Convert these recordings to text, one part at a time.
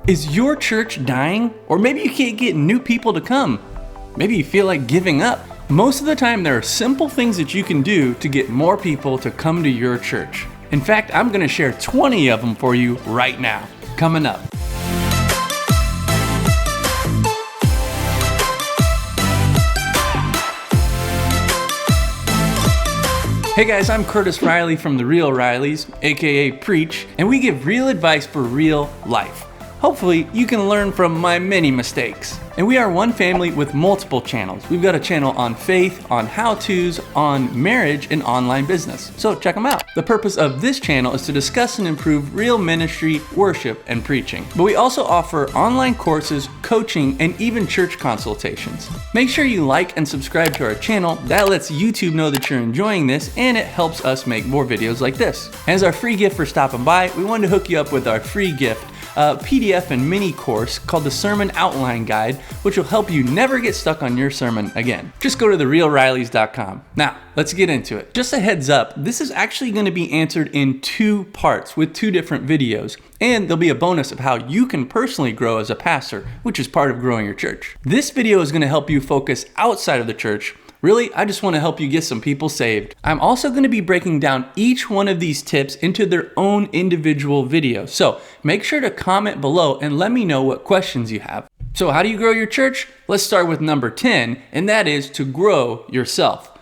Is your church dying? Or maybe you can't get new people to come. Maybe you feel like giving up. Most of the time, there are simple things that you can do to get more people to come to your church. In fact, I'm going to share 20 of them for you right now. Coming up. Hey guys, I'm Curtis Riley from The Real Rileys, aka Preach, and we give real advice for real life. Hopefully, you can learn from my many mistakes. And we are one family with multiple channels. We've got a channel on faith, on how-tos, on marriage, and online business. So check them out. The purpose of this channel is to discuss and improve real ministry, worship, and preaching. But we also offer online courses, coaching, and even church consultations. Make sure you like and subscribe to our channel. That lets YouTube know that you're enjoying this, and it helps us make more videos like this. And as our free gift for stopping by, we wanted to hook you up with our free gift, a PDF and mini course called the Sermon Outline Guide, which will help you never get stuck on your sermon again. Just go to therealrileys.com. Now, let's get into it. Just a heads up, this is actually going to be answered in 2 parts with 2 different videos, and there'll be a bonus of how you can personally grow as a pastor, which is part of growing your church. This video is going to help you focus outside of the church. Really, I just want to help you get some people saved. I'm also going to be breaking down each one of these tips into their own individual video. So make sure to comment below and let me know what questions you have. So how do you grow your church? Let's start with number 10, and that is to grow yourself.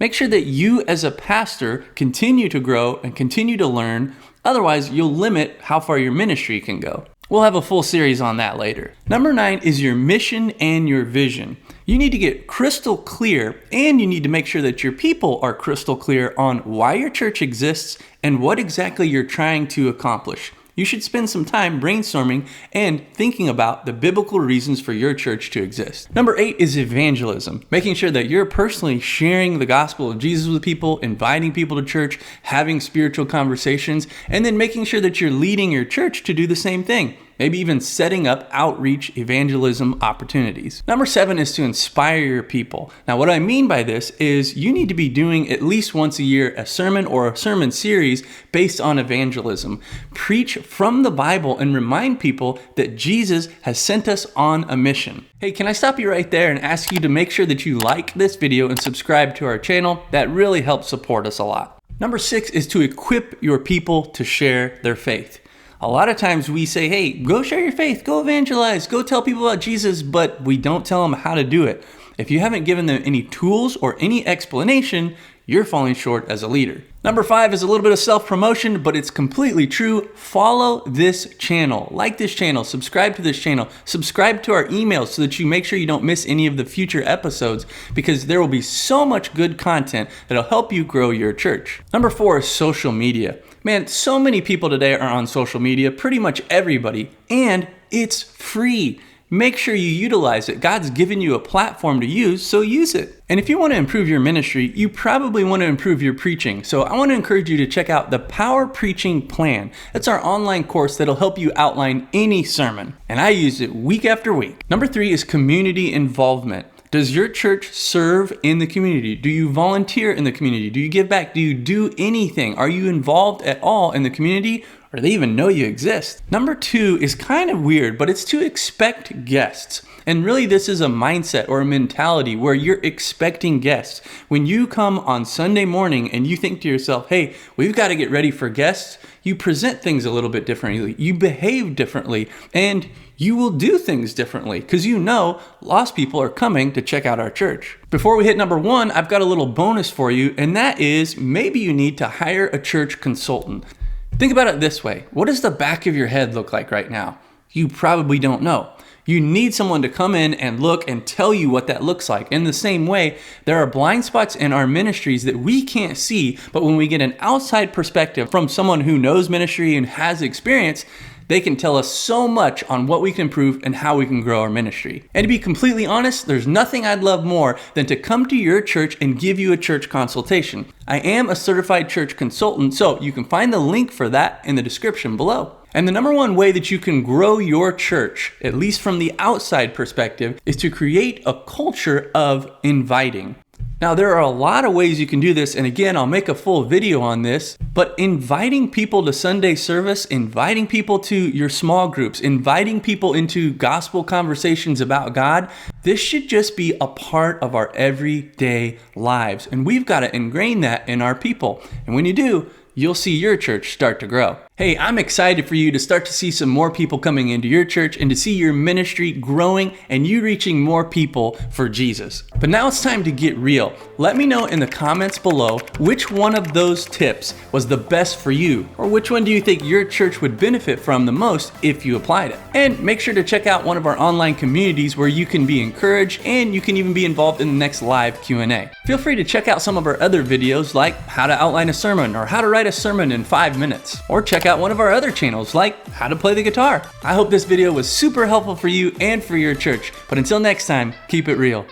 Make sure that you as a pastor continue to grow and continue to learn. Otherwise, you'll limit how far your ministry can go. We'll have a full series on that later. Number 9 is your mission and your vision. You need to get crystal clear, and you need to make sure that your people are crystal clear on why your church exists and what exactly you're trying to accomplish. You should spend some time brainstorming and thinking about the biblical reasons for your church to exist. Number 8 is evangelism, making sure that you're personally sharing the gospel of Jesus with people, inviting people to church, having spiritual conversations, and then making sure that you're leading your church to do the same thing. Maybe even setting up outreach evangelism opportunities. Number 7 is to inspire your people. Now, what I mean by this is you need to be doing at least once a year a sermon or a sermon series based on evangelism. Preach from the Bible and remind people that Jesus has sent us on a mission. Hey, can I stop you right there and ask you to make sure that you like this video and subscribe to our channel? That really helps support us a lot. Number 6 is to equip your people to share their faith. A lot of times we say, hey, go share your faith, go evangelize, go tell people about Jesus, but we don't tell them how to do it. If you haven't given them any tools or any explanation, you're falling short as a leader. Number 5 is a little bit of self-promotion, but it's completely true. Follow this channel, like this channel, subscribe to this channel, subscribe to our emails so that you make sure you don't miss any of the future episodes, because there will be so much good content that'll help you grow your church. Number 4 is social media. Man, so many people today are on social media, pretty much everybody, and it's free. Make sure you utilize it. God's given you a platform to use, so use it. And if you want to improve your ministry, you probably want to improve your preaching. So I want to encourage you to check out the Power Preaching Plan. That's our online course that'll help you outline any sermon. And I use it week after week. Number 3 is community involvement. Does your church serve in the community? Do you volunteer in the community? Do you give back? Do you do anything? Are you involved at all in the community? Or do they even know you exist? Number 2 is kind of weird, but it's to expect guests. And really this is a mindset or a mentality where you're expecting guests. When you come on Sunday morning and you think to yourself, hey, we've got to get ready for guests, you present things a little bit differently. You behave differently, and you will do things differently because you know lost people are coming to check out our church. Before we hit number 1, I've got a little bonus for you, and that is maybe you need to hire a church consultant. Think about it this way. What does the back of your head look like right now? You probably don't know. You need someone to come in and look and tell you what that looks like. In the same way, there are blind spots in our ministries that we can't see, but when we get an outside perspective from someone who knows ministry and has experience, they can tell us so much on what we can improve and how we can grow our ministry. And to be completely honest, there's nothing I'd love more than to come to your church and give you a church consultation. I am a certified church consultant, so you can find the link for that in the description below. And the number 1 way that you can grow your church, at least from the outside perspective, is to create a culture of inviting. Now, there are a lot of ways you can do this, and again, I'll make a full video on this, but inviting people to Sunday service, inviting people to your small groups, inviting people into gospel conversations about God, this should just be a part of our everyday lives. And we've got to ingrain that in our people. And when you do, you'll see your church start to grow. Hey, I'm excited for you to start to see some more people coming into your church and to see your ministry growing and you reaching more people for Jesus. But now it's time to get real. Let me know in the comments below which one of those tips was the best for you, or which one do you think your church would benefit from the most if you applied it. And make sure to check out one of our online communities where you can be encouraged and you can even be involved in the next live Q&A. Feel free to check out some of our other videos like how to outline a sermon or how to write a sermon in 5 minutes, or check out one of our other channels like how to play the guitar. I hope this video was super helpful for you and for your church, but until next time, keep it real.